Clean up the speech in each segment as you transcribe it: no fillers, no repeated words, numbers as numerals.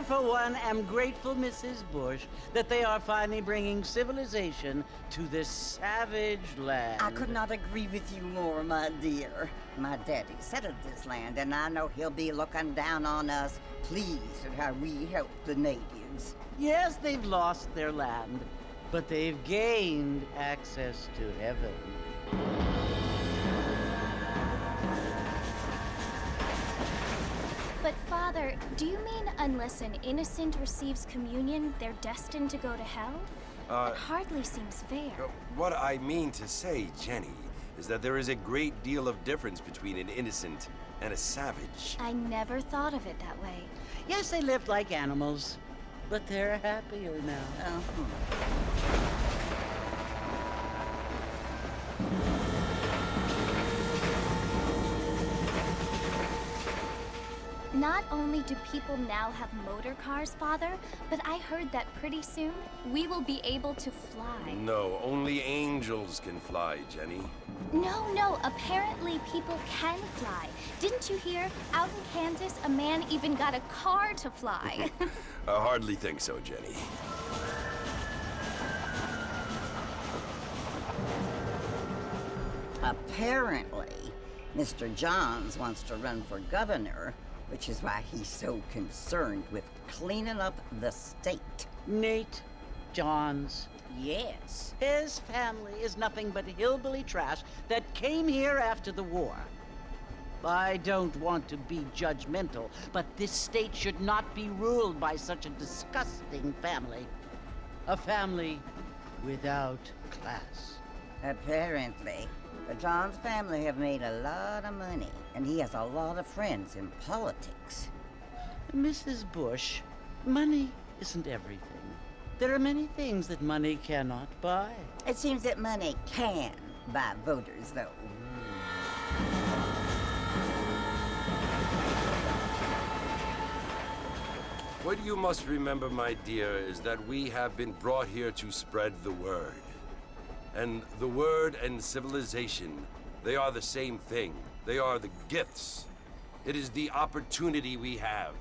for one, am grateful, Mrs. Bush, that they are finally bringing civilization to this savage land. I could not agree with you more, my dear. My daddy settled this land, and I know he'll be looking down on us, pleased at how we help the natives. Yes, they've lost their land, but they've gained access to heaven. But Father, do you mean unless an innocent receives communion, they're destined to go to hell? That hardly seems fair. What I mean to say, Jenny, is that there is a great deal of difference between an innocent and a savage. I never thought of it that way. Yes, they lived like animals, but they're happier now. Not only do people now have motor cars, Father, but I heard that pretty soon we will be able to fly. No, only angels can fly, Jenny. No, apparently people can fly. Didn't you hear? Out in Kansas, a man even got a car to fly. I hardly think so, Jenny. Apparently, Mr. Johns wants to run for governor, which is why he's so concerned with cleaning up the state. Nate Johns. Yes. His family is nothing but hillbilly trash that came here after the war. I don't want to be judgmental, but this state should not be ruled by such a disgusting family. A family without class. Apparently. The Johns family have made a lot of money, and he has a lot of friends in politics. Mrs. Bush, money isn't everything. There are many things that money cannot buy. It seems that money can buy voters, though. What you must remember, my dear, is that we have been brought here to spread the word. And the word and civilization, they are the same thing. They are the gifts. It is the opportunity we have,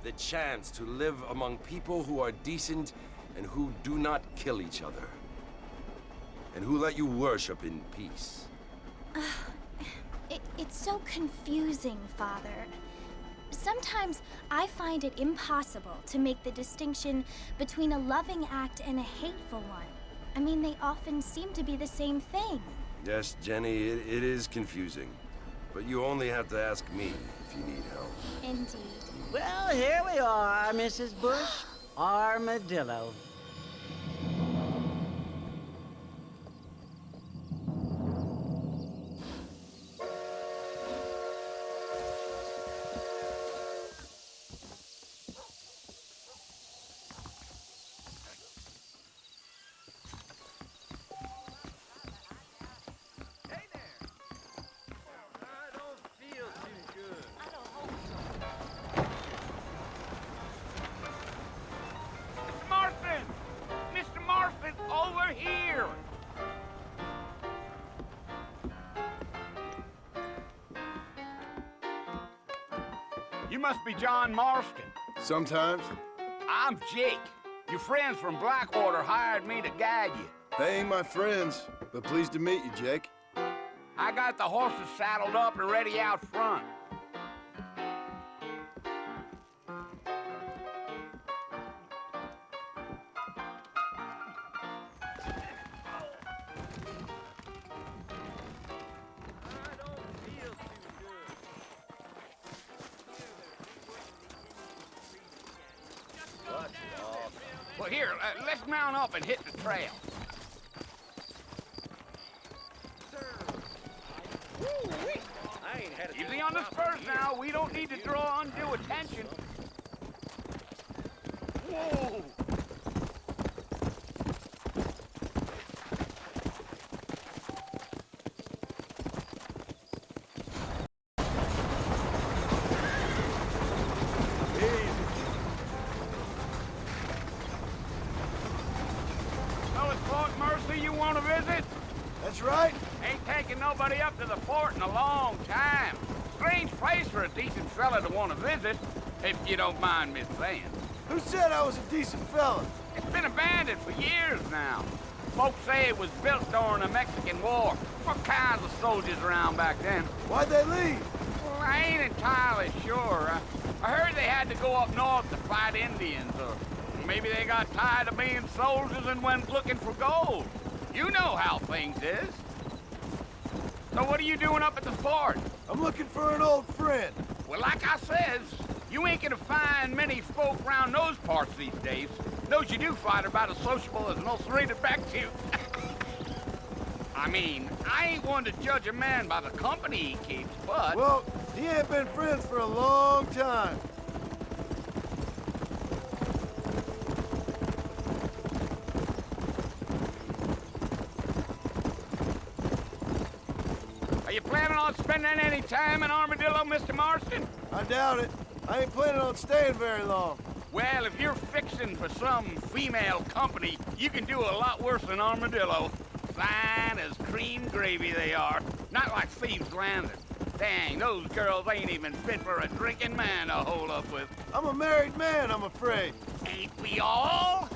the chance to live among people who are decent and who do not kill each other, and who let you worship in peace. It's so confusing, Father. Sometimes I find it impossible to make the distinction between a loving act and a hateful one. I mean, they often seem to be the same thing. Yes, Jenny, it is confusing. But you only have to ask me if you need help. Indeed. Well, here we are, Mrs. Bush. Armadillo. Over here! You must be John Marston. Sometimes. I'm Jake. Your friends from Blackwater hired me to guide you. They ain't my friends, but pleased to meet you, Jake. I got the horses saddled up and ready out front. Well, here, let's mount up and hit the trail. Easy on the spurs now. We don't need to draw undue attention. Whoa! You want to visit? That's right. Ain't taking nobody up to the fort in a long time. Strange place for a decent fella to want to visit, if you don't mind me saying. Who said I was a decent fella? It's been abandoned for years now. Folks say it was built during the Mexican War. What kinds of soldiers around back then? Why'd they leave? Well, I ain't entirely sure. I heard they had to go up north to fight Indians, or maybe they got tired of being soldiers and went looking for gold. You know how things is. So what are you doing up at the fort? I'm looking for an old friend. Well, like I says, you ain't gonna find many folk around those parts these days. Those you do find are about as sociable as an ulcerated back tooth. I mean, I ain't one to judge a man by the company he keeps, but... Well, he ain't been friends for a long time. Are you planning on spending any time in Armadillo, Mr. Marston? I doubt it. I ain't planning on staying very long. Well, if you're fixing for some female company, you can do a lot worse than Armadillo. Fine as cream gravy they are. Not like Thieves' Landing. Dang, those girls ain't even fit for a drinking man to hold up with. I'm a married man, I'm afraid. Ain't we all?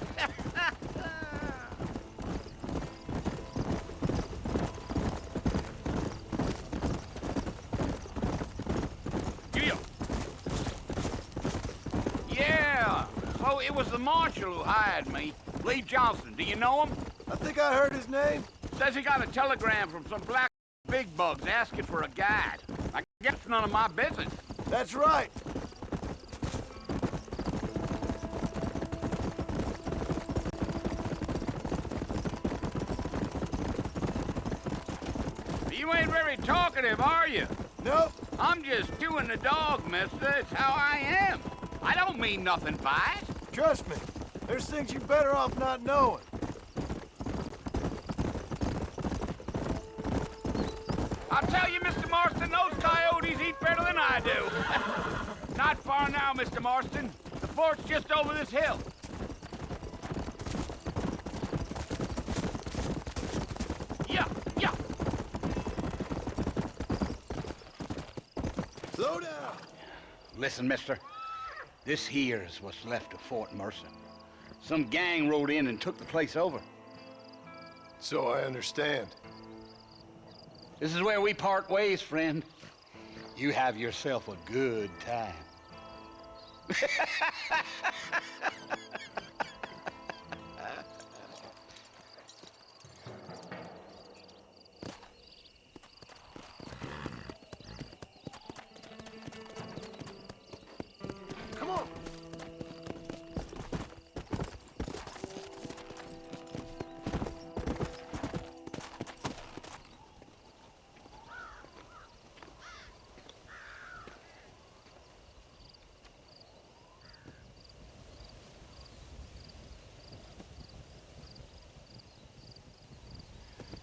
Yeah, so it was the marshal who hired me. Lee Johnson, do you know him? I think I heard his name. Says he got a telegram from some black big bugs asking for a guide. I guess it's none of my business. That's right. You ain't very talkative, are you? Nope. I'm just doing the dog, mister. It's how I am. I don't mean nothing by it. Trust me. There's things you're better off not knowing. I'll tell you, Mr. Marston, those coyotes eat better than I do. Not far now, Mr. Marston. The fort's just over this hill. Yeah, yeah. Slow down. Listen, mister. This here is what's left of Fort Mercer. Some gang rode in and took the place over. So I understand. This is where we part ways, friend. You have yourself a good time. Come on.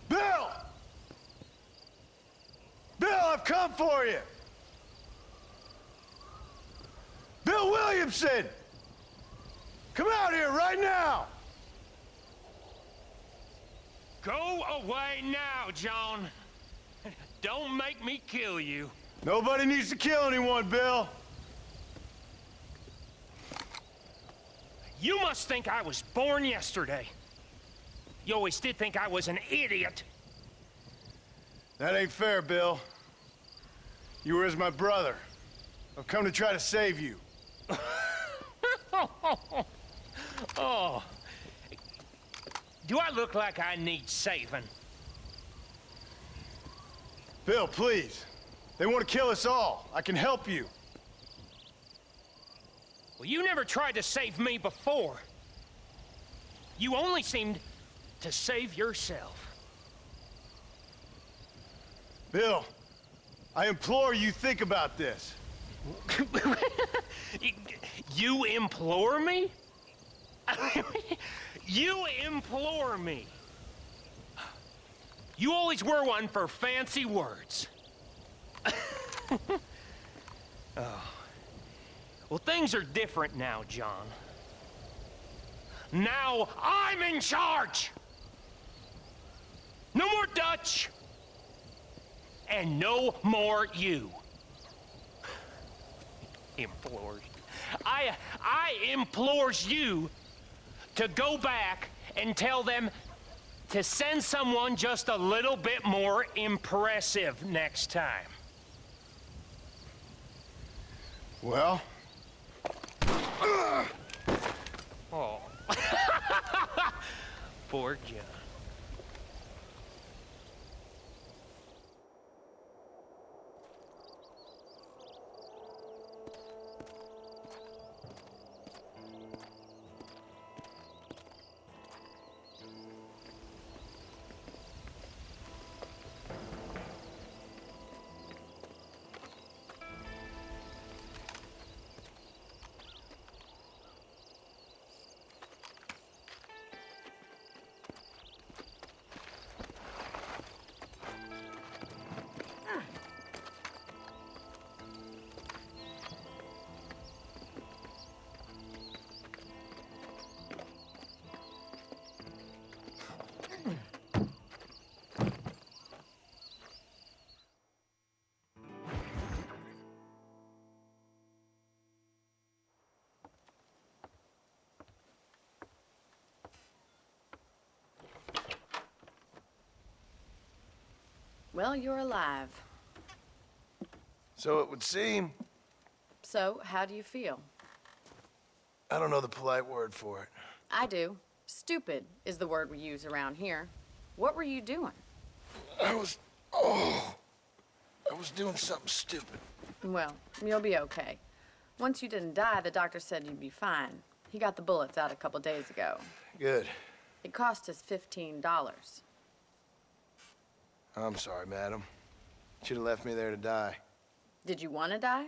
Bill! Bill, I've come for you! Bill Williamson! Come out here right now! Go away now, John. Don't make me kill you. Nobody needs to kill anyone, Bill. You must think I was born yesterday. You always did think I was an idiot. That ain't fair, Bill. You were as my brother. I've come to try to save you. Oh. Do I look like I need saving? Bill, please. They want to kill us all. I can help you. Well, you never tried to save me before. You only seemed to save yourself. Bill, I implore you think about this. You implore me? You implore me. You always were one for fancy words. Oh. Well, things are different now, John. Now I'm in charge! No more Dutch! And no more you. Implores. I implores you to go back and tell them to send someone just a little bit more impressive next time. Well? Oh. Poor John. Well, you're alive. So it would seem. So, how do you feel? I don't know the polite word for it. I do. Stupid is the word we use around here. What were you doing? I was doing something stupid. Well, you'll be okay. Once you didn't die, the doctor said you'd be fine. He got the bullets out a couple days ago. Good. It cost us $15. I'm sorry, madam. Should have left me there to die. Did you want to die?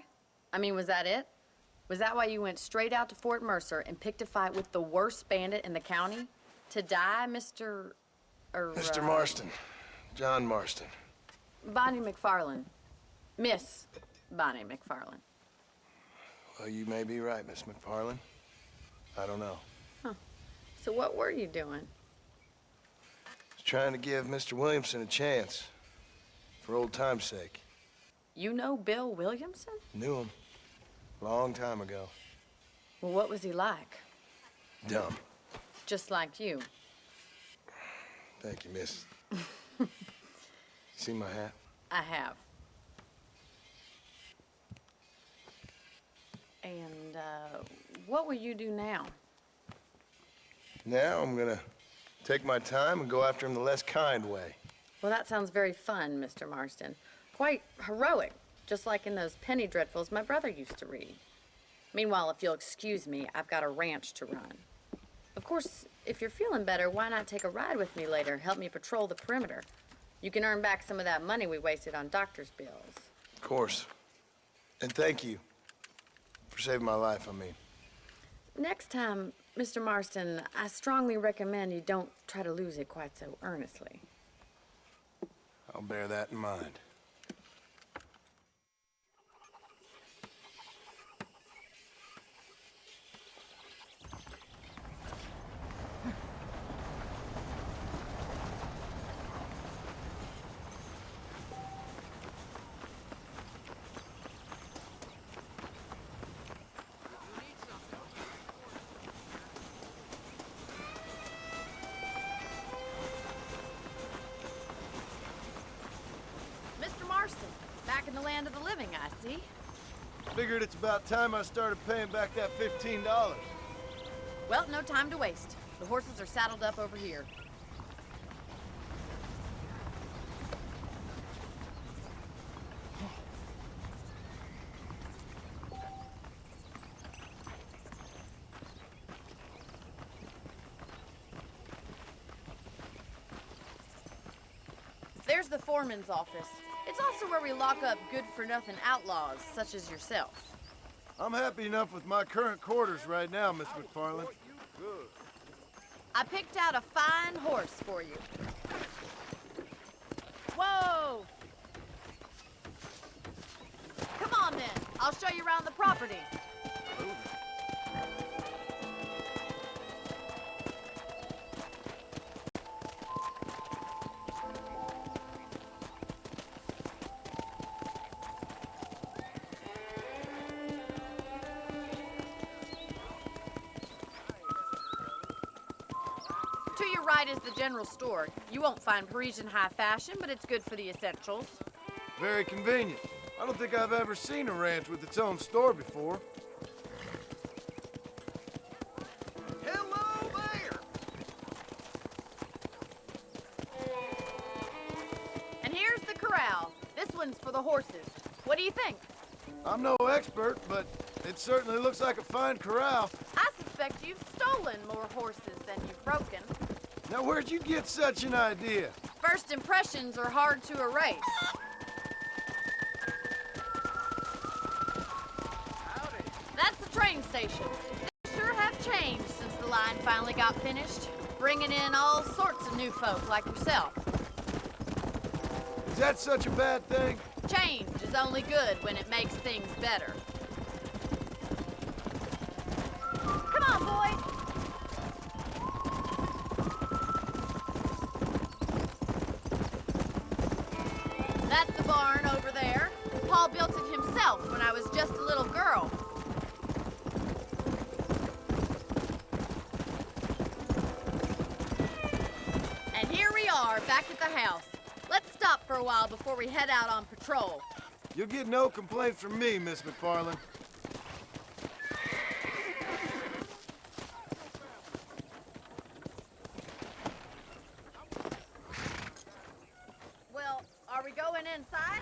I mean, was that it? Was that why you went straight out to Fort Mercer and picked a fight with the worst bandit in the county? To die, Mr. Mr. Marston. John Marston. Bonnie McFarlane. Miss Bonnie McFarlane. Well, you may be right, Miss McFarlane. I don't know. Huh. So what were you doing? Was trying to give Mr. Williamson a chance. For old time's sake. You know Bill Williamson? Knew him. Long time ago. Well, what was he like? Dumb. Just like you. Thank you, miss. See my hat? I have. And, what will you do now? Now I'm gonna take my time and go after him the less kind way. Well, that sounds very fun, Mr. Marston. Quite heroic, just like in those penny dreadfuls my brother used to read. Meanwhile, if you'll excuse me, I've got a ranch to run. Of course, if you're feeling better, why not take a ride with me later? Help me patrol the perimeter. You can earn back some of that money we wasted on doctor's bills. Of course. And thank you for saving my life, I mean. Next time, Mr. Marston, I strongly recommend you don't try to lose it quite so earnestly. I'll bear that in mind. Mr. Marston, back in the land of the living, I see. Figured it's about time I started paying back that $15. Well, no time to waste. The horses are saddled up over here. There's the foreman's office. It's also where we lock up good-for-nothing outlaws, such as yourself. I'm happy enough with my current quarters right now, Miss McFarlane. I picked out a fine horse for you. Whoa! Come on, then. I'll show you around the property. To your right is the general store. You won't find Parisian high fashion, but it's good for the essentials. Very convenient. I don't think I've ever seen a ranch with its own store before. Hello there! And here's the corral. This one's for the horses. What do you think? I'm no expert, but it certainly looks like a fine corral. I suspect you've stolen more horses than you've broken. Now, where'd you get such an idea? First impressions are hard to erase. Howdy. That's the train station. They sure have changed since the line finally got finished, bringing in all sorts of new folk like yourself. Is that such a bad thing? Change is only good when it makes things better. Come on, boy! That's the barn over there. Paul built it himself when I was just a little girl. And here we are, back at the house. Let's stop for a while before we head out on patrol. You'll get no complaints from me, Miss McFarland. Well, are we going inside?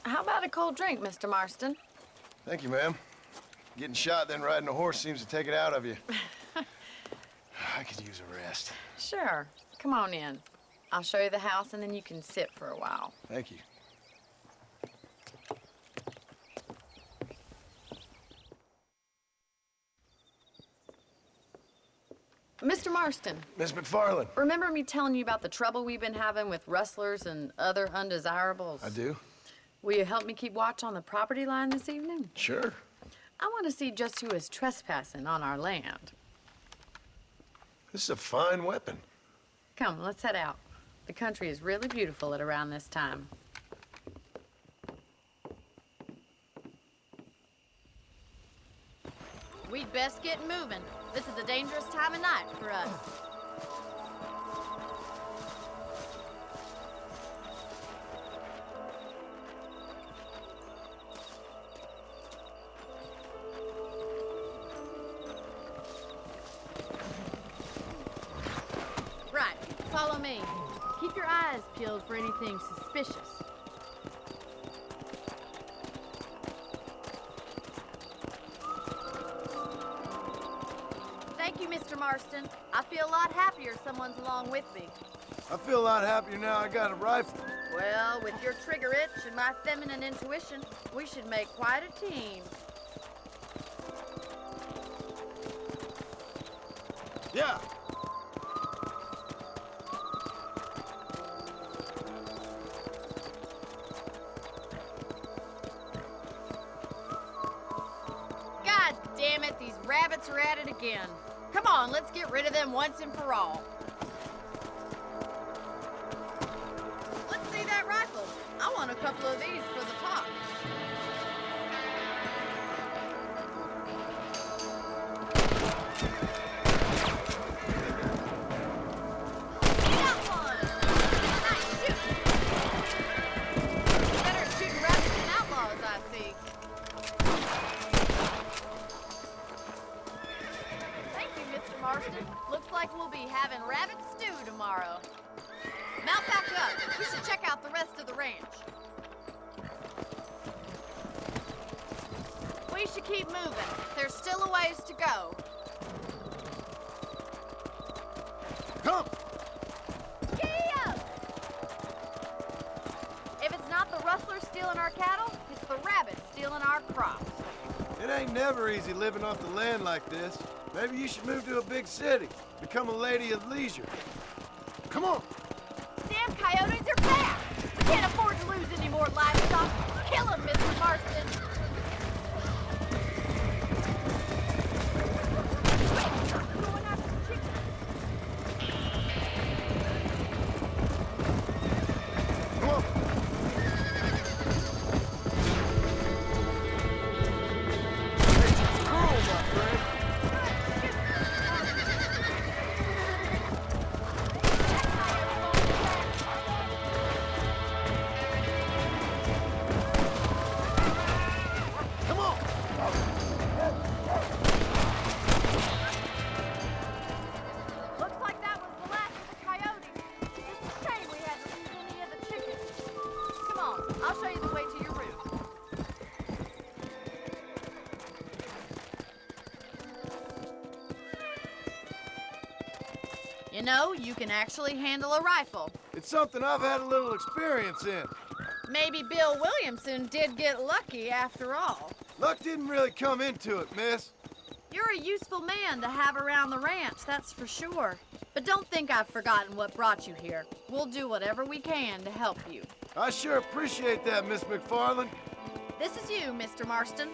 How about a cold drink, Mr. Marston? Thank you, ma'am. Getting shot, then riding a horse seems to take it out of you. I could use a rest. Sure. Come on in. I'll show you the house, and then you can sit for a while. Thank you. Mr. Marston, Miss McFarland. remember me telling you about the trouble we've been having with rustlers and other undesirables? I do. Will you help me keep watch on the property line this evening? Sure. I want to see just who is trespassing on our land. This is a fine weapon. Come, let's head out. The country is really beautiful at around this time. We'd best get moving. This is a dangerous time of night for us. Right, follow me. Keep your eyes peeled for anything suspicious. Thank you, Mr. Marston. I feel a lot happier someone's along with me. I feel a lot happier now I got a rifle. Well, with your trigger itch and my feminine intuition, we should make quite a team. Yeah. God damn it, these rabbits are at it again. Come on, let's get rid of them once and for all. Let's see that rifle. I want a couple of these for the pot. Got one! Nice shooting! Better at shooting rabbits than outlaws, I see. Thank you, Mr. Marston. Looks like we'll be having rabbit stew tomorrow. Mount back up. We should check out the rest of the ranch. We should keep moving. There's still a ways to go. Come! Giddy up! If it's not the rustlers stealing our cattle, it's the rabbits stealing our crops. It ain't never easy living off the land like this. Maybe you should move to a big city. Become a lady of leisure. Come on! Damn coyotes are back! We can't afford to lose any more livestock. Kill them, Mr. Marston! Going after the chickens. Come on! You know, you can actually handle a rifle. It's something I've had a little experience in. Maybe Bill Williamson did get lucky after all. Luck didn't really come into it, miss. You're a useful man to have around the ranch, that's for sure. But don't think I've forgotten what brought you here. We'll do whatever we can to help you. I sure appreciate that, Miss McFarland. This is you, Mr. Marston.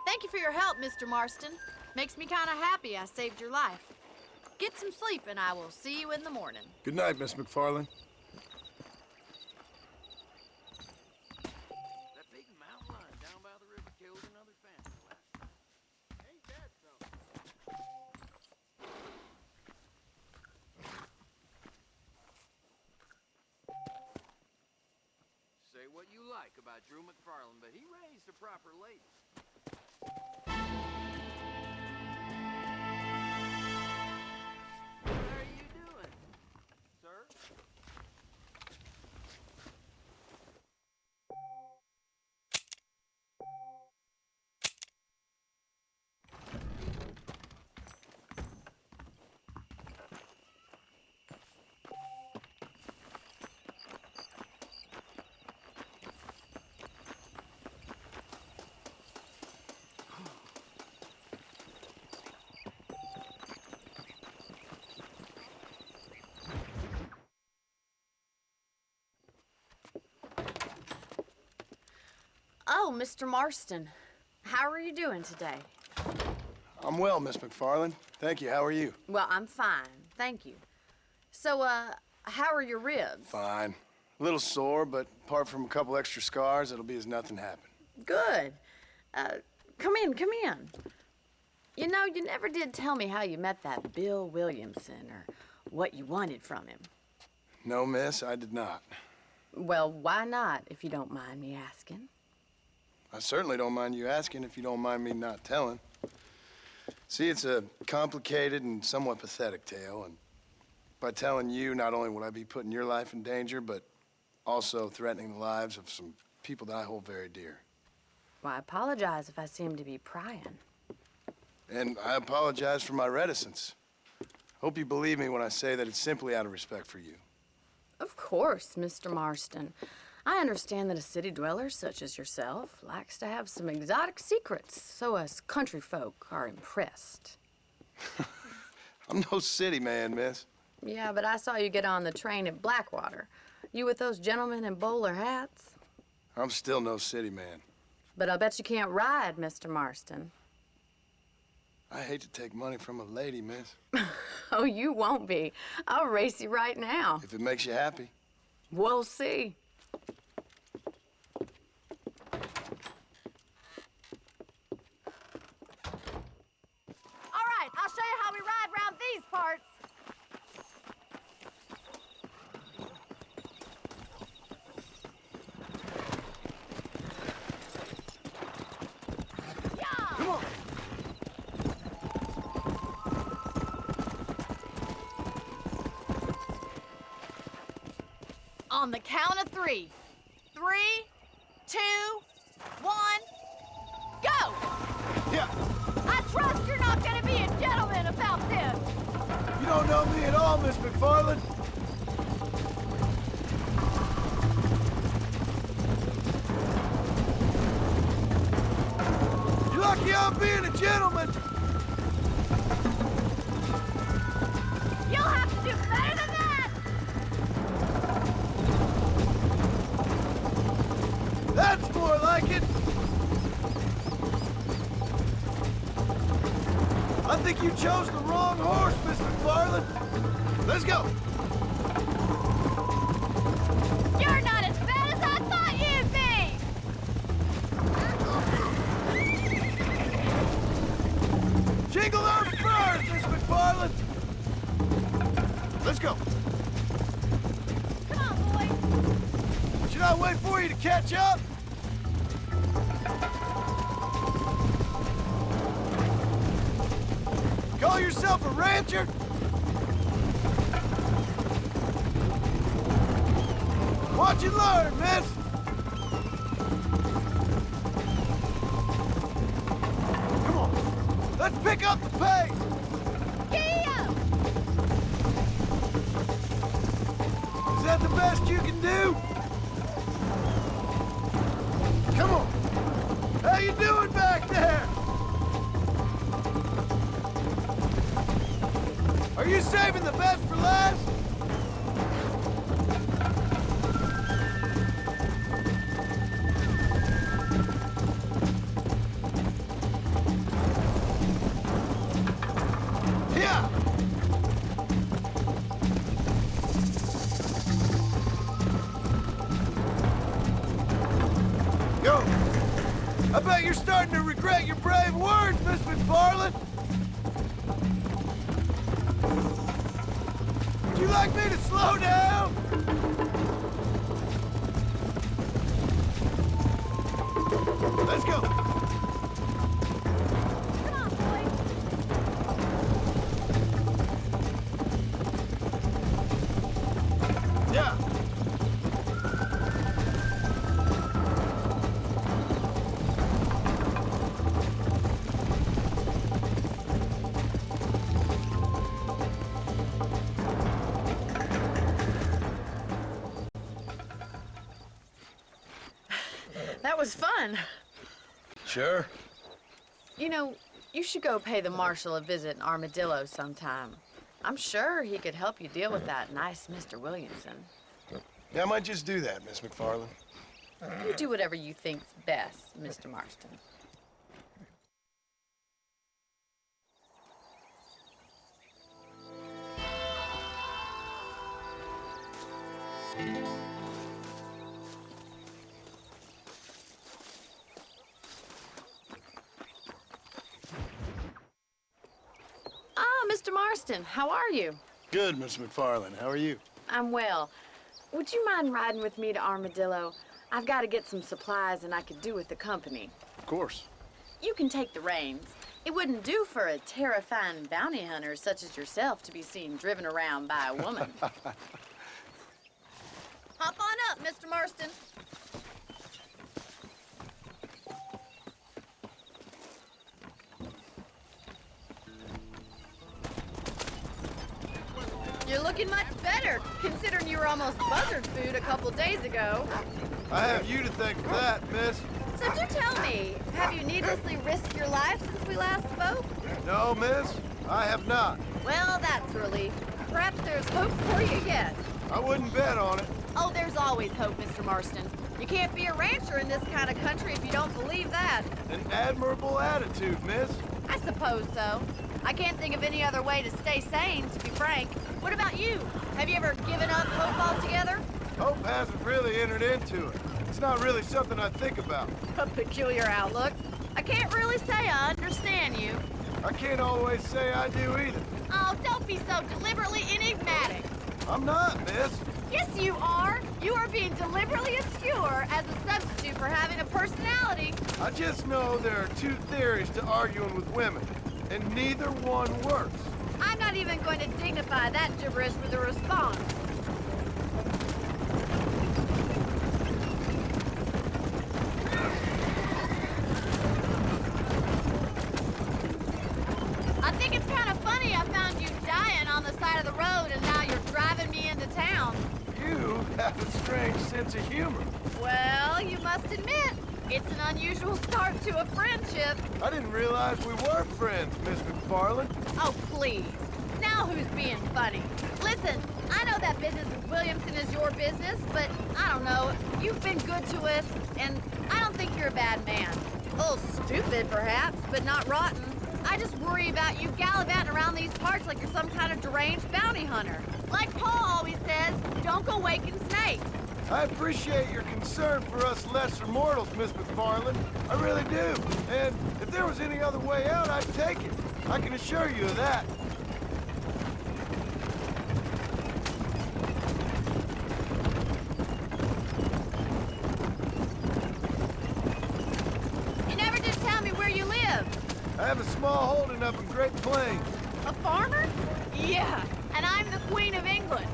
Thank you for your help, Mr. Marston. Makes me kind of happy I saved your life. Get some sleep and I will see you in the morning. Good night, Miss McFarland. That big mountain lion down by the river killed another family last night. Ain't that something? Say what you like about Drew McFarland, but he raised a proper lady. What are you doing, sir? Oh, Mr. Marston. How are you doing today? I'm well, Miss McFarland. Thank you. How are you? Well, I'm fine, thank you. So, how are your ribs? Fine. A little sore, but apart from a couple extra scars, it'll be as nothing happened. Good. Come in, come in. You know, you never did tell me how you met that Bill Williamson or what you wanted from him. No, miss, I did not. Well, why not, if you don't mind me asking? I certainly don't mind you asking if you don't mind me not telling. See, it's a complicated and somewhat pathetic tale, and by telling you, not only would I be putting your life in danger, but also threatening the lives of some people that I hold very dear. Well, I apologize if I seem to be prying. And I apologize for my reticence. Hope you believe me when I say that it's simply out of respect for you. Of course, Mr. Marston. I understand that a city dweller such as yourself likes to have some exotic secrets, so us country folk are impressed. I'm no city man, miss. Yeah, but I saw you get on the train at Blackwater. You with those gentlemen in bowler hats? I'm still no city man. But I'll bet you can't ride, Mr. Marston. I hate to take money from a lady, miss. Oh, you won't be. I'll race you right now. If it makes you happy. We'll see. All right, I'll show you how we ride around these parts. Come on. On the count of 3. 3, 2, 1, go! Yeah. I trust you're not gonna be a gentleman about this. You don't know me at all, Miss McFarland. You're lucky I'm being a gentleman. You'll have to do better than that. That's more like it. I think you chose the wrong horse, Miss McFarland. Let's go. You're not as bad as I thought you'd be. Jingle those spurs, Miss McFarland. Let's go. Come on, boys. Should I wait for you to catch up? Call yourself a rancher? what you learn, miss. Come on, let's pick up the pace. Is that the best you can do? Come on. How you doing back there? Are you saving the best for last? Yeah. Yo, I bet you're starting to regret your brave words, Miss McFarland. Would you like me to slow down? Let's go. Come on, boy. Yeah. That was fun. Sure. You know, you should go pay the marshal a visit in Armadillo sometime. I'm sure he could help you deal with that nice Mr. Williamson. Yeah, I might just do that, Miss McFarland. You do whatever you think's best, Mr. Marston. Ah, Mr. Marston, how are you? Good, Miss McFarland. How are you? I'm well. Would you mind riding with me to Armadillo? I've got to get some supplies and I could do with the company. Of course. You can take the reins. It wouldn't do for a terrifying bounty hunter such as yourself to be seen driven around by a woman. Hop on up, Mr. Marston. You're looking much better, considering you were almost buzzard food a couple days ago. I have you to thank for that, miss. So do tell me, have you needlessly risked your life since we last spoke? No, miss, I have not. Well, that's a relief. Perhaps there's hope for you yet. I wouldn't bet on it. Oh, there's always hope, Mr. Marston. You can't be a rancher in this kind of country if you don't believe that. An admirable attitude, miss. I suppose so. I can't think of any other way to stay sane, to be frank. What about you? Have you ever given up hope altogether? Hope hasn't really entered into it. It's not really something I think about. A peculiar outlook. I can't really say I understand you. I can't always say I do either. Oh, don't be so deliberately enigmatic. I'm not, miss. Yes, you are. You are being deliberately obscure as a substitute for having a personality. I just know there are two theories to arguing with women, and neither one works. I'm not even going to dignify that gibberish with a response. I think it's kind of funny I found you dying on the side of the road and now you're driving me into town. You have a strange sense of humor. Well, you must admit, it's an unusual start to a friendship. I didn't realize we were friends, Miss McFarland. Oh, please. Now who's being funny? Listen, I know that business with Williamson is your business, but I don't know. You've been good to us, and I don't think you're a bad man. A little stupid, perhaps, but not rotten. I just worry about you gallivanting around these parts like you're some kind of deranged bounty hunter. Like Paul always says, don't go waking snakes. I appreciate your concern for us lesser mortals, Miss McFarland. I really do. And if there was any other way out, I'd take it. I can assure you of that. You never did tell me where you live. I have a small holding up in Great Plains. A farmer? Yeah, and I'm the Queen of England.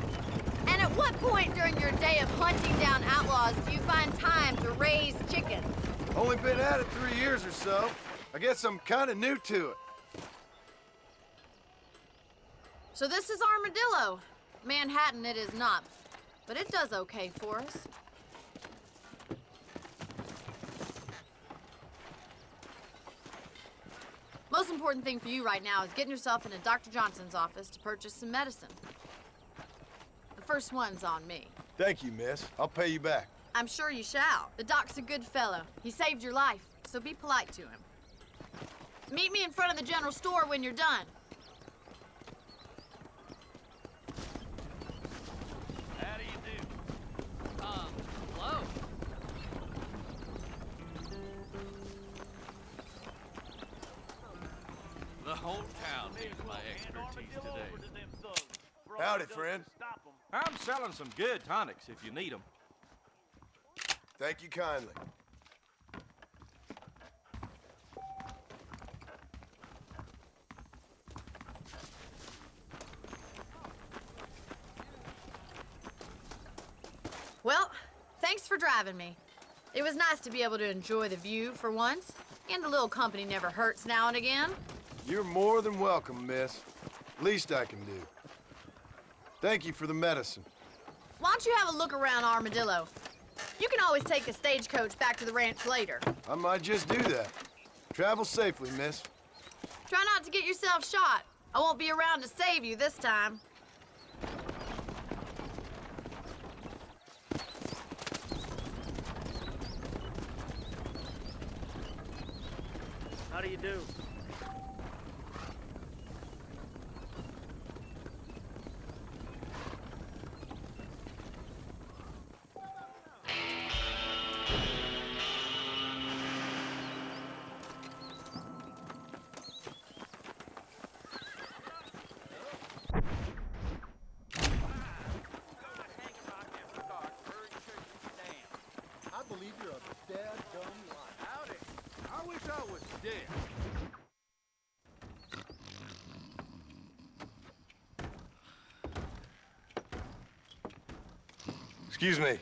And at what point during your day of hunting down outlaws do you find time to raise chickens? Only been at it 3 years or so. I guess I'm kind of new to it. So this is Armadillo. Manhattan it is not, but it does okay for us. Most important thing for you right now is getting yourself into Dr. Johnson's office to purchase some medicine. The first one's on me. Thank you, miss. I'll pay you back. I'm sure you shall. The doc's a good fellow. He saved your life, so be polite to him. Meet me in front of the general store when you're done. How do you do? Hello. The whole town needs my expertise today. Howdy, friend. I'm selling some good tonics if you need them. Thank you kindly. Well, thanks for driving me. It was nice to be able to enjoy the view for once, and a little company never hurts now and again. You're more than welcome, miss. Least I can do. Thank you for the medicine. Why don't you have a look around Armadillo? You can always take the stagecoach back to the ranch later. I might just do that. Travel safely, miss. Try not to get yourself shot. I won't be around to save you this time. How do you do? I believe you're a dead dumb liar. Howdy. I wish I was dead. Excuse me.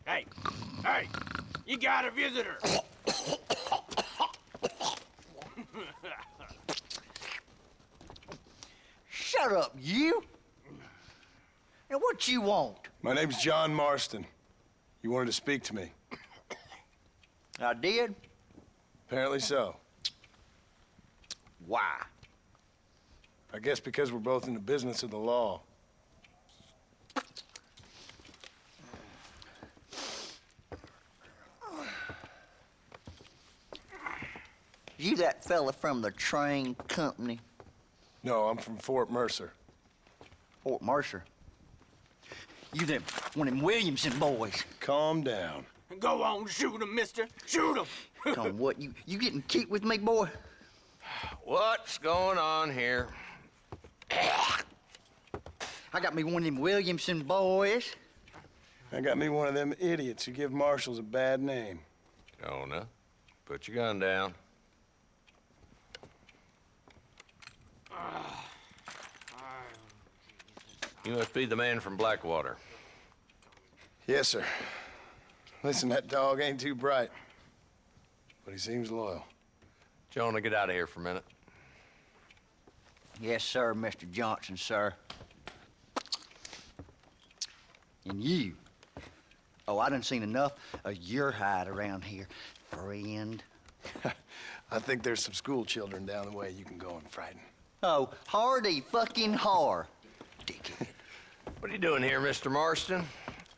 Hey, you got a visitor. Shut up, you! And what you want? My name's John Marston. You wanted to speak to me. I did? Apparently so. Why? I guess because we're both in the business of the law. You that fella from the train company? No, I'm from Fort Mercer. Fort Mercer? You them one of them Williamson boys? Calm down. Go on, shoot him, mister. Shoot him. On what, you getting cute with me, boy? What's going on here? I got me one of them Williamson boys. I got me one of them idiots who give marshals a bad name. Jonah, put your gun down. You must be the man from Blackwater. Yes, sir. Listen, that dog ain't too bright, but he seems loyal. Jonah, get out of here for a minute. Yes, sir, Mr. Johnson, sir. And you. Oh, I done seen enough of your hide around here, friend. I think there's some school children down the way you can go and frighten. Oh, hardy fucking har. Dickhead. What are you doing here, Mr. Marston?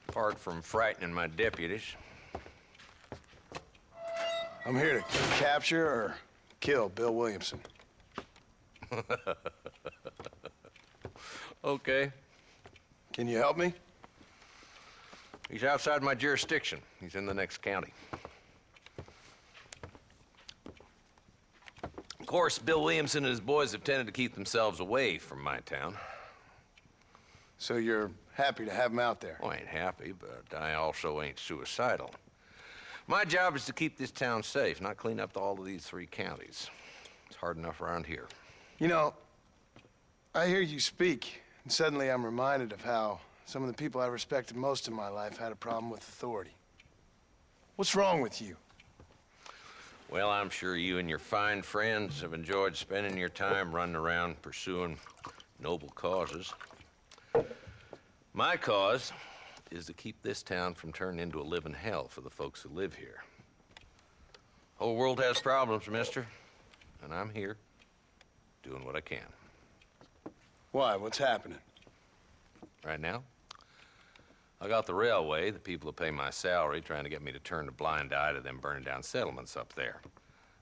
Apart from frightening my deputies. I'm here to capture or kill Bill Williamson. Okay. Can you help me? He's outside my jurisdiction. He's in the next county. Of course, Bill Williamson and his boys have tended to keep themselves away from my town. So you're happy to have him out there? Well, I ain't happy, but I also ain't suicidal. My job is to keep this town safe, not clean up all of these 3 counties. It's hard enough around here. You know, I hear you speak, and suddenly I'm reminded of how Some of the people I respected most in my life had a problem with authority. What's wrong with you? Well, I'm sure you and your fine friends have enjoyed spending your time running around pursuing noble causes. My cause is to keep this town from turning into a living hell for the folks who live here. Whole world has problems, mister, and I'm here doing what I can. Why? What's happening? Right now, I got the railway, the people who pay my salary, trying to get me to turn a blind eye to them burning down settlements up there.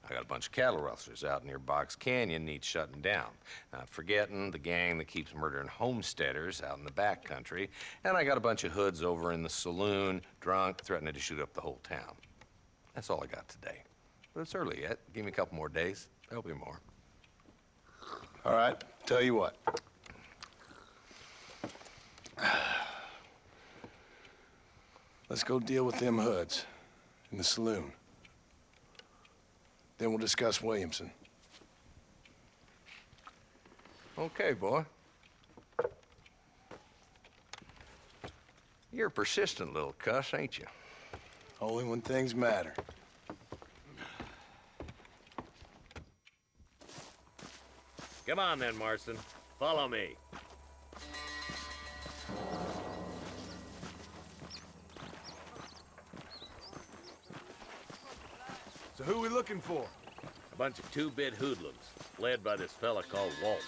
I got a bunch of cattle rustlers out near Box Canyon needs shutting down. Not forgetting the gang that keeps murdering homesteaders out in the back country. And I got a bunch of hoods over in the saloon, drunk, threatening to shoot up the whole town. That's all I got today. But it's early yet. Give me a couple more days. There'll be more. All right, tell you what. Let's go deal with them hoods in the saloon. Then we'll discuss Williamson. Okay, boy. You're a persistent little cuss, ain't you? Only when things matter. Come on then, Marston. Follow me. So who we looking for? A bunch of two-bit hoodlums, led by this fella called Walton.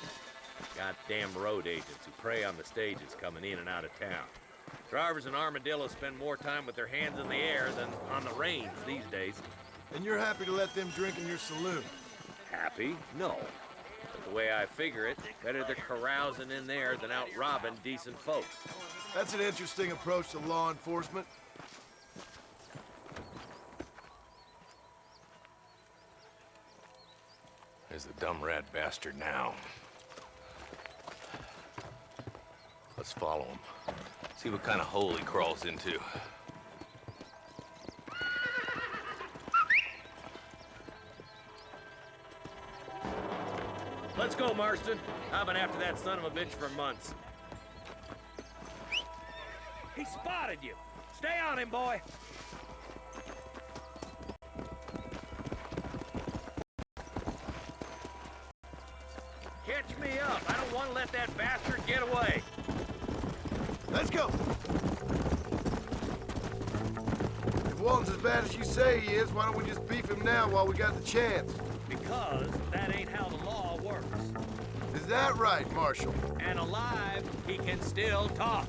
Goddamn road agents who prey on the stages coming in and out of town. Drivers and armadillos spend more time with their hands in the air than on the reins these days. And you're happy to let them drink in your saloon? Happy? No. But the way I figure it, better they're carousing in there than out robbing decent folks. That's an interesting approach to law enforcement. There's the dumb rat bastard now. Let's follow him. See what kind of hole he crawls into. Let's go, Marston. I've been after that son of a bitch for months. He spotted you. Stay on him, boy. Catch me up. I don't want to let that bastard get away. Let's go! If Walton's as bad as you say he is, why don't we just beef him now while we got the chance? Because that ain't how the law works. Is that right, Marshal? And alive, he can still talk.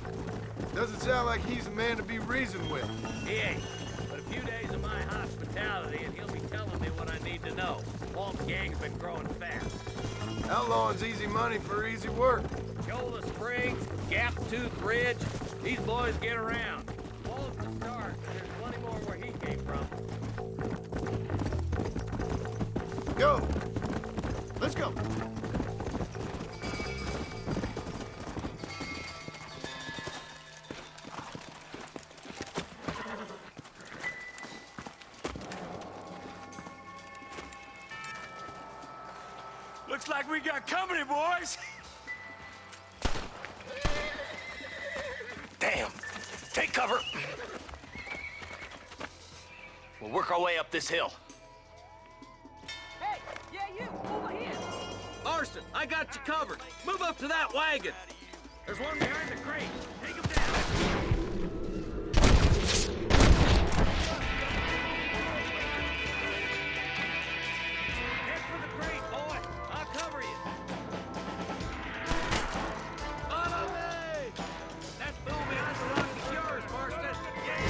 Doesn't sound like he's a man to be reasoned with. He ain't. But a few days of my hospitality and he'll be telling me what I need to know. Walt's gang's been growing fast. Outlawing's easy money for easy work. Shola Springs, Gap Tooth Ridge. These boys get around. Walt's the start, and there's plenty more where he came from. Go! Let's go! Looks like we got company, boys. Damn! Take cover! We'll work our way up this hill. Hey, yeah, you, over here. Marston, I got you covered. Move up to that wagon. There's one behind the crate. Take him down. Head for the crate, boy. I'll cover you. Follow me! That fool behind the rock is yours, Marston. Yeah.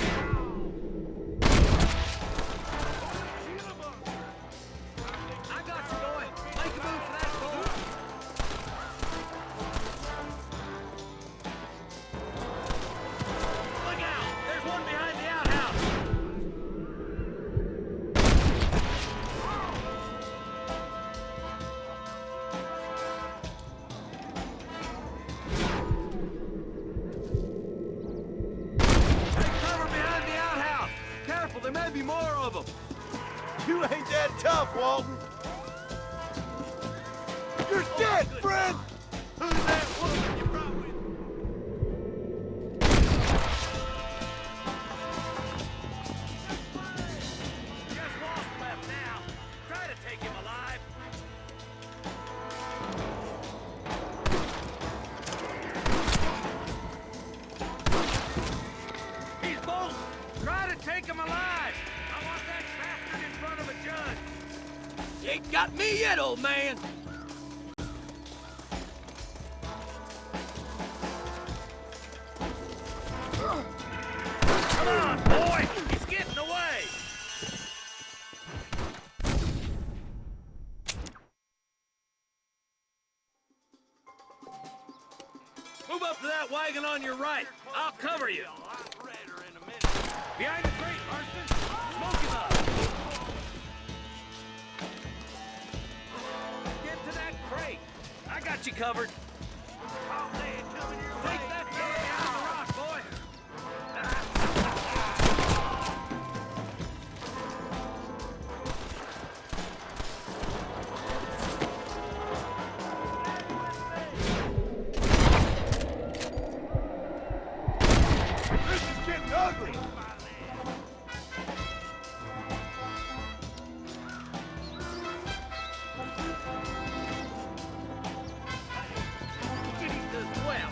I got you, boy. Make a move for that bull. Look out! There's one behind the outhouse. Take cover behind the outhouse. Careful, there may be more of them. You ain't that tough, Walton. You're dead, friend! Who's that woman you brought with rebels! Try to take him alive! I want that bastard in front of a judge! You ain't got me yet, old man! Come on, boy! He's getting away! Move up to that wagon on your right. I'll cover you. Behind the crate, Marston. Smoke him up. Get to that crate. I got you covered. Take that guy down the rock, boy. This is getting ugly! Get him to the well.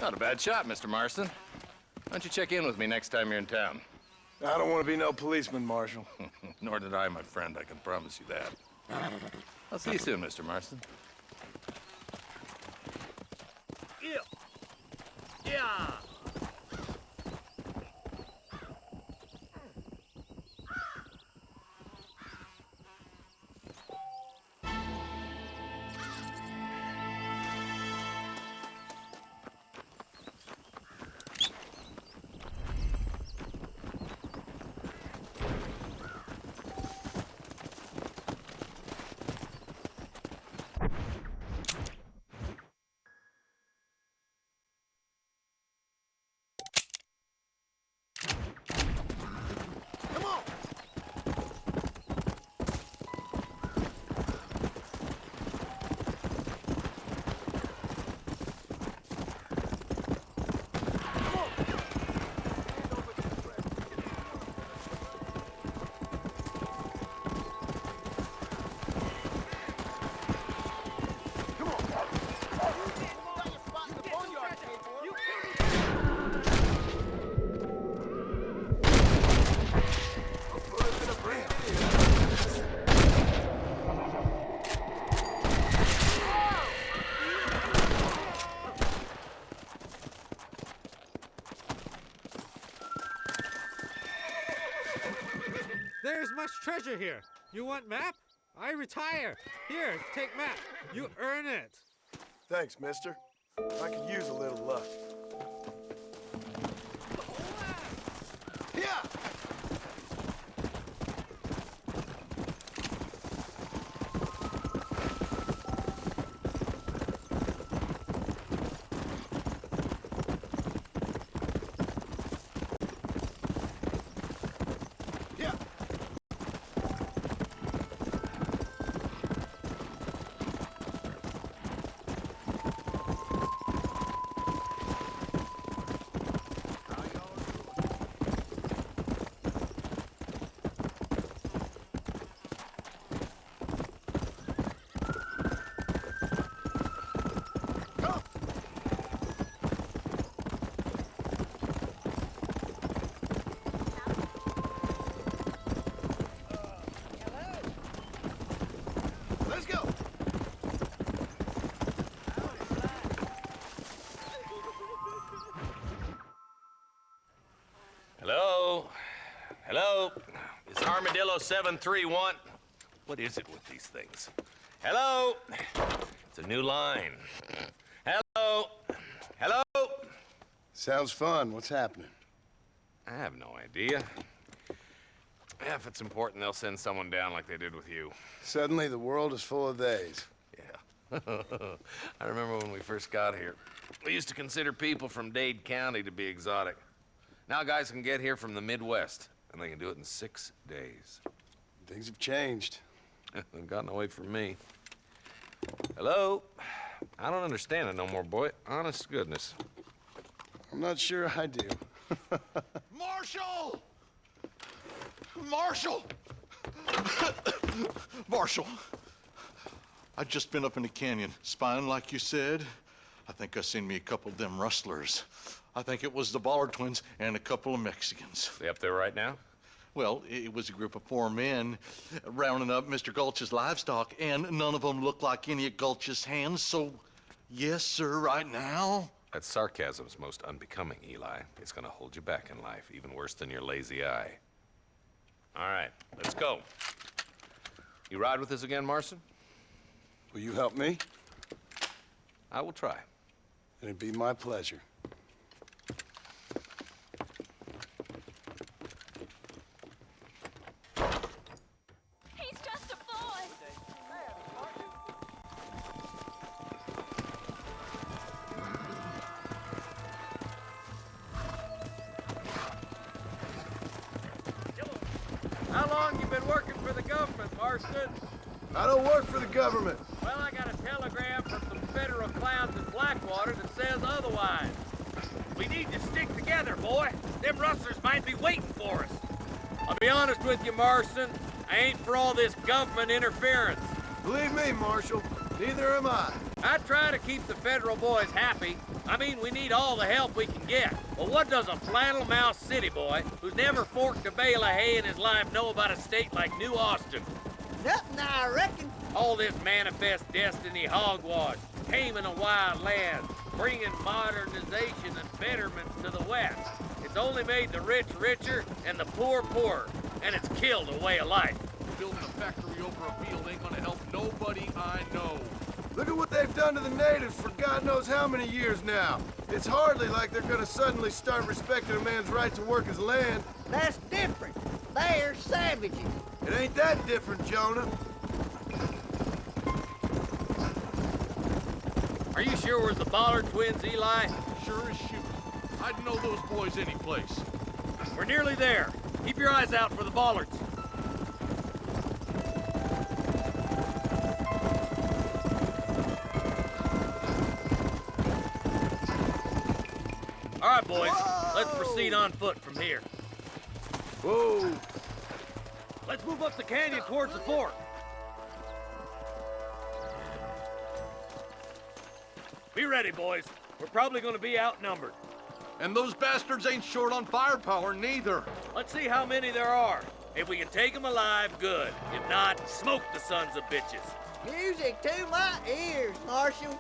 Not a bad shot, Mr. Marston. Why don't you check in with me next time you're in town? I don't want to be no policeman, Marshal. Nor did I, my friend. I can promise you that. I'll see you soon, Mr. Marston. Yeah. There's much treasure here. You want map? I retire. Here, take map. You earn it. Thanks, mister. I could use a little luck. Yeah! Hello? Hello? It's Armadillo 731. What is it with these things? Hello? It's a new line. Hello? Hello? Sounds fun. What's happening? I have no idea. Yeah, if it's important, they'll send someone down like they did with you. Suddenly, the world is full of theys. Yeah. I remember when we first got here. We used to consider people from Dade County to be exotic. Now guys can get here from the Midwest, and they can do it in 6 days. Things have changed. They've gotten away from me. Hello? I don't understand it no more, boy. Honest to goodness. I'm not sure I do. Marshal! Marshal! Marshal! I just been up in the canyon, spying like you said. I think I seen me a couple of them rustlers. I think it was the Ballard twins and a couple of Mexicans. They up there right now? Well, it was a group of 4 men rounding up Mr. Gulch's livestock, and none of them looked like any of Gulch's hands, so yes, sir, right now. That sarcasm's most unbecoming, Eli. It's gonna hold you back in life, even worse than your lazy eye. All right, let's go. You ride with us again, Marston? Will you help me? I will try. It'd be my pleasure. He's just a boy. How long you been working for the government, Marston? I don't work for the government. Well, I got a telegram from some federal clowns in Blackwater that says otherwise. We need to stick together, boy. Them rustlers might be waiting for us. I'll be honest with you, Marston. I ain't for all this government interference. Believe me, Marshal, neither am I. I try to keep the federal boys happy. I mean, we need all the help we can get. But what does a flannel-mouthed city boy who's never forked a bale of hay in his life know about a state like New Austin? Nothing, I reckon. All this manifest destiny hogwash, taming a wild land, bringing modernization and betterment to the West. It's only made the rich richer and the poor poorer, and it's killed a way of life. Building a factory over a field ain't gonna help nobody I know. Look at what they've done to the natives for God knows how many years now. It's hardly like they're gonna suddenly start respecting a man's right to work his land. That's different. They're savages. It ain't that different, Jonah. Are you sure we're the Ballard twins, Eli? Sure as shoot. I'd know those boys any place. We're nearly there. Keep your eyes out for the Ballards. All right, boys. Let's proceed on foot from here. Whoa! Let's move up the canyon towards the fort. Be ready, boys. We're probably going to be outnumbered. And those bastards ain't short on firepower, neither. Let's see how many there are. If we can take them alive, good. If not, smoke the sons of bitches. Music to my ears, Marshal.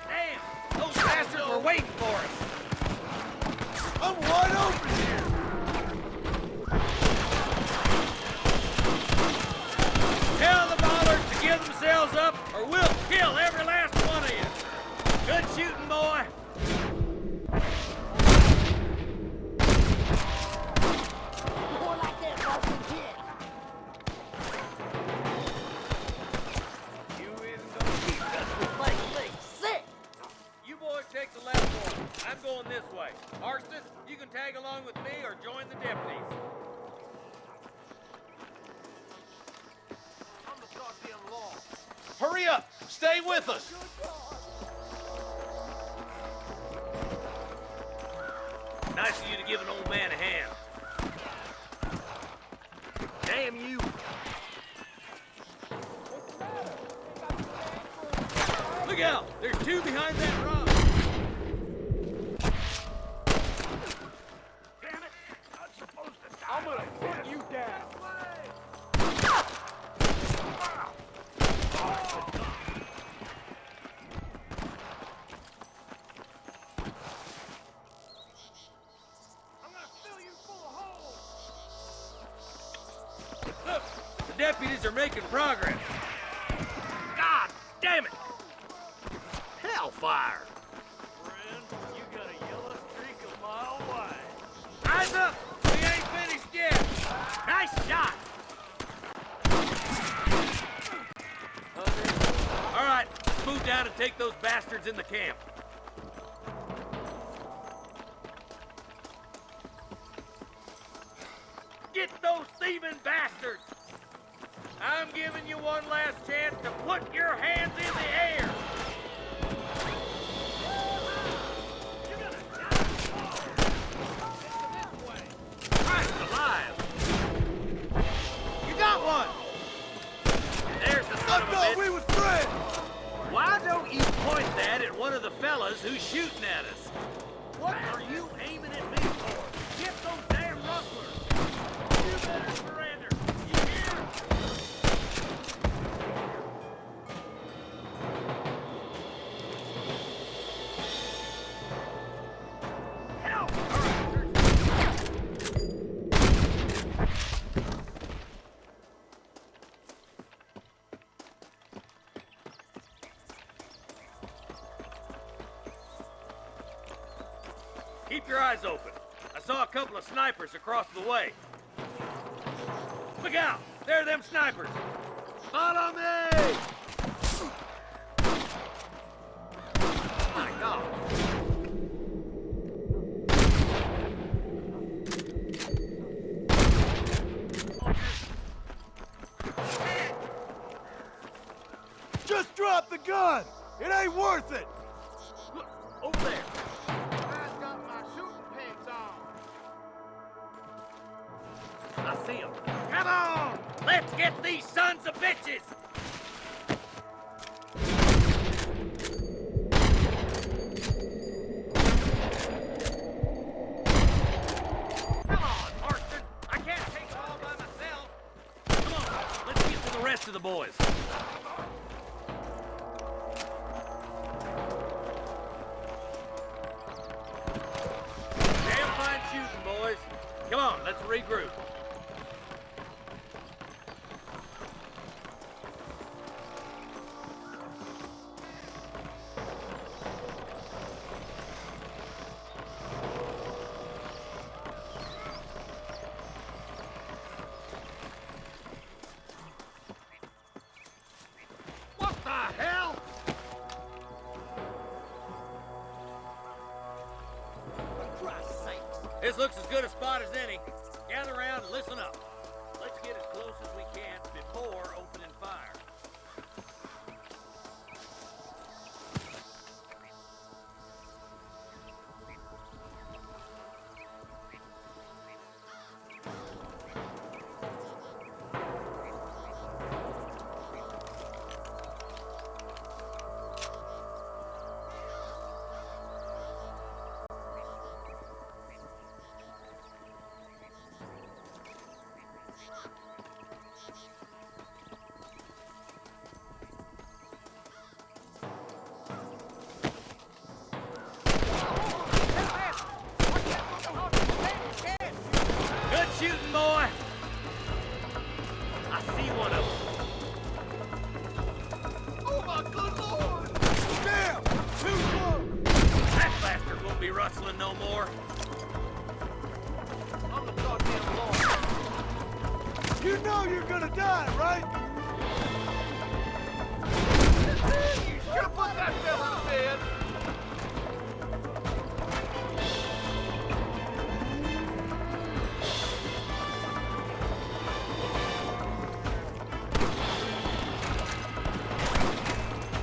Damn! Those bastards were waiting for us. I'm wide open here! Tell the Ballards to give themselves up, or we'll kill every last one of you. Good shooting, boy. More like that, Marshal. You isn't gonna keep us from making me sick. You boys take the left one. I'm going this way. Marston, you can tag along with me or join the deputies. I'm the goddamn law. Hurry up! Stay with us! Nice of you to give an old man a hand. Damn you! Look out! There's two behind that rock! Damn it! I'm supposed to die. I'm gonna put you down! deputies are making progress. God damn it! Hellfire! Friend, you got a yellow streak a mile wide. Eyes up! We ain't finished yet! Nice shot! All right, let's move down and take those bastards in the camp. Get those thieving bastards! I'm giving you one last chance to put your hands in the air! Christ alive! You got one! There's the son of a bitch. I thought we was friends! Why don't you point that at one of the fellas who's shooting at us? What are you aiming at me for? Get those damn rustlers! You better surrender! You hear? Help! Keep your eyes open. I saw a couple of snipers across the way. Look out! There are them snipers! Follow me! My God! Just drop the gun! It ain't worth it! Look, over there! I've got my shooting pants on. I see them. Come on! Let's get these sons of bitches! Come on, Marston! I can't take it all by myself! Come on, let's get to the rest of the boys. Damn fine shooting, boys. Come on, let's regroup. What the hell? For Christ's sakes. This looks as good a spot as any. Gather around and listen up. Let's get as close as we can before opening fire. Good shooting, boy. I see one of them. Oh my good lord! Damn! Too close! That bastard won't be rustling no more. I'm the goddamn law. You know you're gonna die, right? You should have put that fella in bed.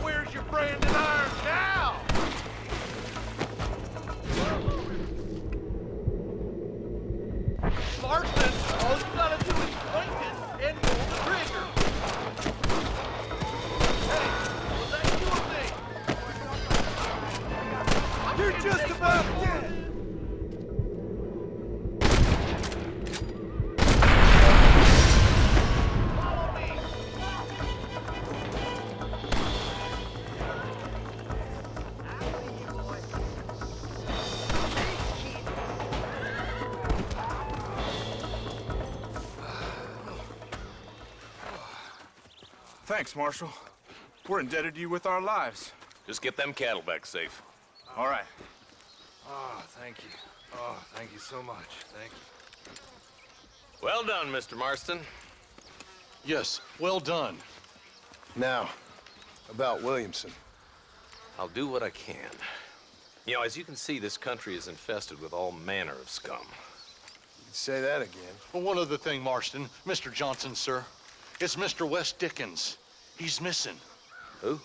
Where's your branding iron now? Marston, all you gotta do is blink it and pull the trigger. Hey, was that you or me? Thanks, Marshal. We're indebted to you with our lives. Just get them cattle back safe. All right. Oh, thank you. Oh, thank you so much. Thank you. Well done, Mr. Marston. Yes, well done. Now, about Williamson. I'll do what I can. You know, as you can see, this country is infested with all manner of scum. Say that again. Well, one other thing, Marston. Mr. Johnson, sir. It's Mr. Wes Dickens. He's missing. Who?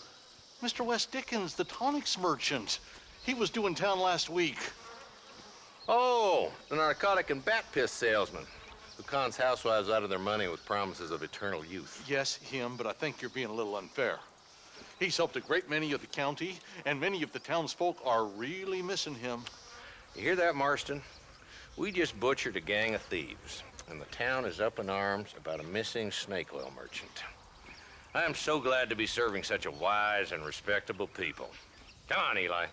Mr. Wes Dickens, the tonics merchant. He was due in town last week. Oh, the narcotic and bat piss salesman who cons housewives out of their money with promises of eternal youth. Yes, him, but I think you're being a little unfair. He's helped a great many of the county, and many of the townsfolk are really missing him. You hear that, Marston? We just butchered a gang of thieves, and the town is up in arms about a missing snake oil merchant. I am so glad to be serving such a wise and respectable people. Come on, Eli.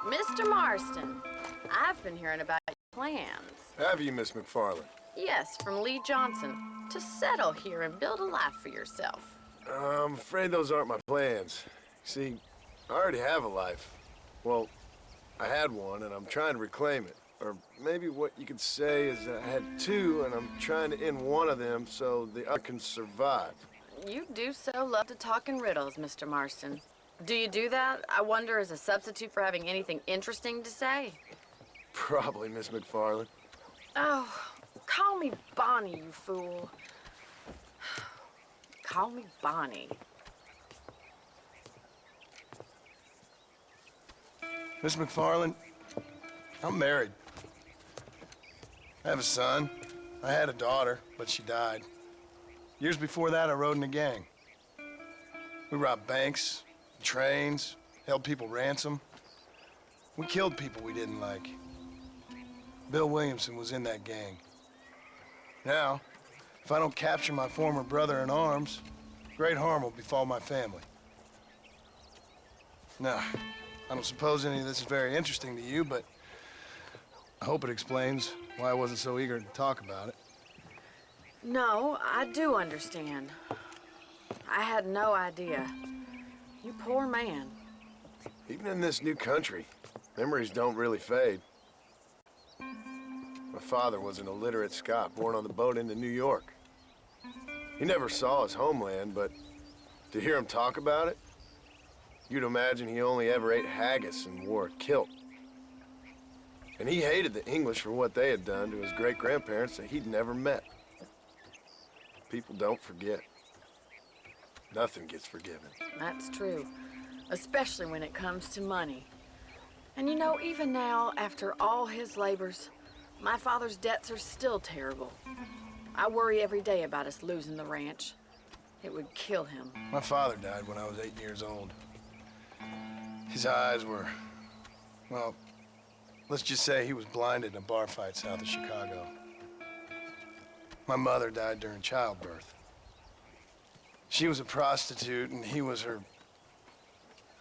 Mr. Marston, I've been hearing about your plans. Have you, Miss McFarland? Yes, from Lee Johnson, to settle here and build a life for yourself. I'm afraid those aren't my plans. See, I already have a life. Well, I had one, and I'm trying to reclaim it. Or maybe what you could say is that I had two, and I'm trying to end one of them so the other can survive. You do so love to talk in riddles, Mr. Marston. Do you do that, I wonder, as a substitute for having anything interesting to say? Probably, Miss McFarland. Oh, call me Bonnie, you fool. Call me Bonnie. Miss McFarland, I'm married. I have a son. I had a daughter, but she died. Years before that, I rode in a gang. We robbed banks, trains, held people ransom. We killed people we didn't like. Bill Williamson was in that gang. Now, if I don't capture my former brother in arms, great harm will befall my family. Now, I don't suppose any of this is very interesting to you, but I hope it explains why I wasn't so eager to talk about it. No, I do understand. I had no idea. You poor man. Even in this new country, memories don't really fade. My father was an illiterate Scot born on the boat into New York. He never saw his homeland, but to hear him talk about it, you'd imagine he only ever ate haggis and wore a kilt. And he hated the English for what they had done to his great-grandparents that he'd never met. People don't forget. Nothing gets forgiven. That's true, especially when it comes to money. And you know, even now, after all his labors, my father's debts are still terrible. I worry every day about us losing the ranch. It would kill him. My father died when I was 8 years old. His eyes were, well, let's just say he was blinded in a bar fight south of Chicago. My mother died during childbirth. She was a prostitute, and he was her...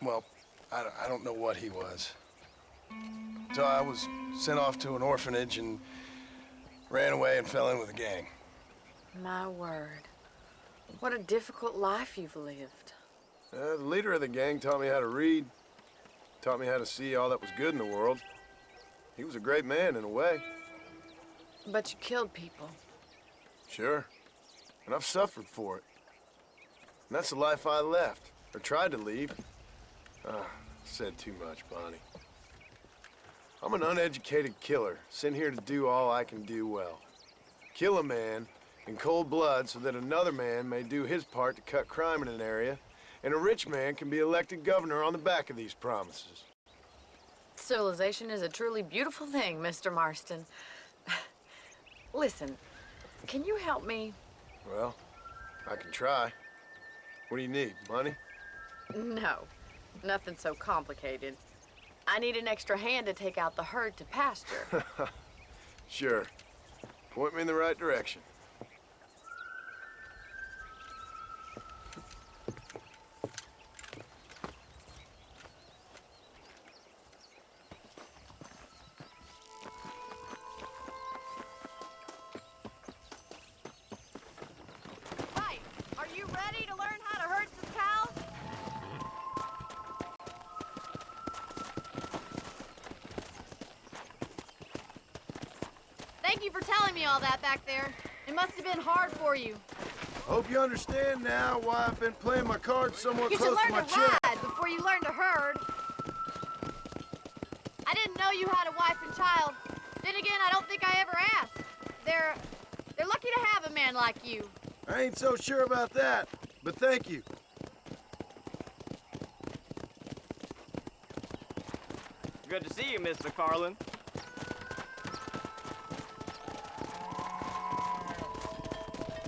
Well, I don't know what he was. So I was sent off to an orphanage and ran away and fell in with a gang. My word. What a difficult life you've lived. The leader of the gang taught me how to read, taught me how to see all that was good in the world. He was a great man in a way. But you killed people. Sure. And I've suffered for it. And that's the life I left, or tried to leave. Said too much, Bonnie. I'm an uneducated killer, sent here to do all I can do well. Kill a man in cold blood so that another man may do his part to cut crime in an area, and a rich man can be elected governor on the back of these promises. Civilization is a truly beautiful thing, Mr. Marston. Listen, can you help me? Well, I can try. What do you need, money? No, nothing so complicated. I need an extra hand to take out the herd to pasture. Sure. Point me in the right direction. Right. Are you ready to learn how to herd some cows? Thank you for telling me all that back there. It must have been hard for you. Hope you understand now why I've been playing my cards somewhat You should close to learn my to chest. ride before you learn to herd. I didn't know you had a wife and child. Then again, I don't think I ever asked. They're lucky to have a man like you. I ain't so sure about that, but thank you. Good to see you, Mr. Carlin.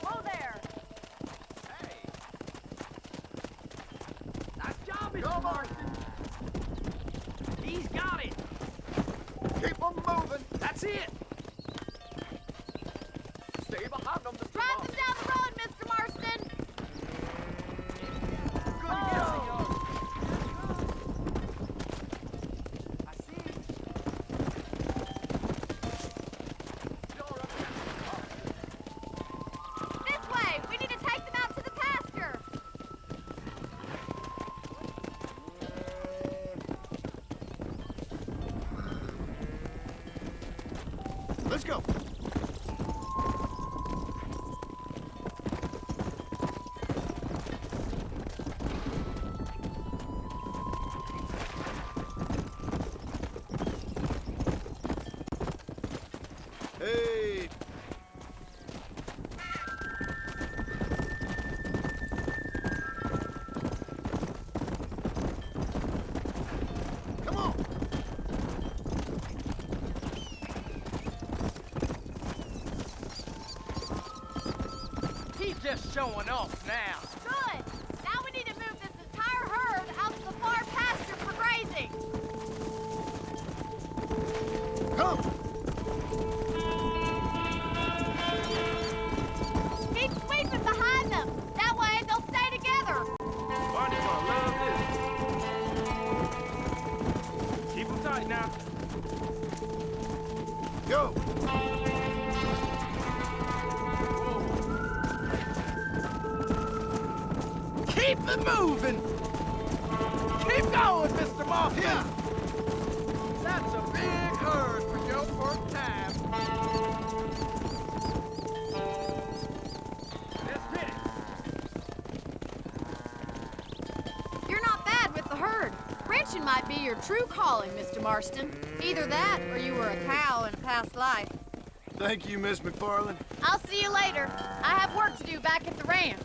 Whoa there! Nice job, Mr. Marston. He's got it. Keep them moving. That's it. Stay behind them, Mr. Drive them down the road, Mr. Marston! This way! We need to take them out to the pasture! Let's go. Hey. Come on. He's just showing off now. Good! Now we need to move this entire herd out to the far pasture for grazing. Come. Keep sweeping behind them. That way they'll stay together. Barney's gonna love this. Keep them tight now. Go. Keep them moving. Keep going, Mr. Marston. Yeah. That's a big herd for your first time. Let's hit it. You're not bad with the herd. Ranching might be your true calling, Mr. Marston. Either that or you were a cow in a past life. Thank you, Miss McFarland. I'll see you later. I have work to do back at the ranch.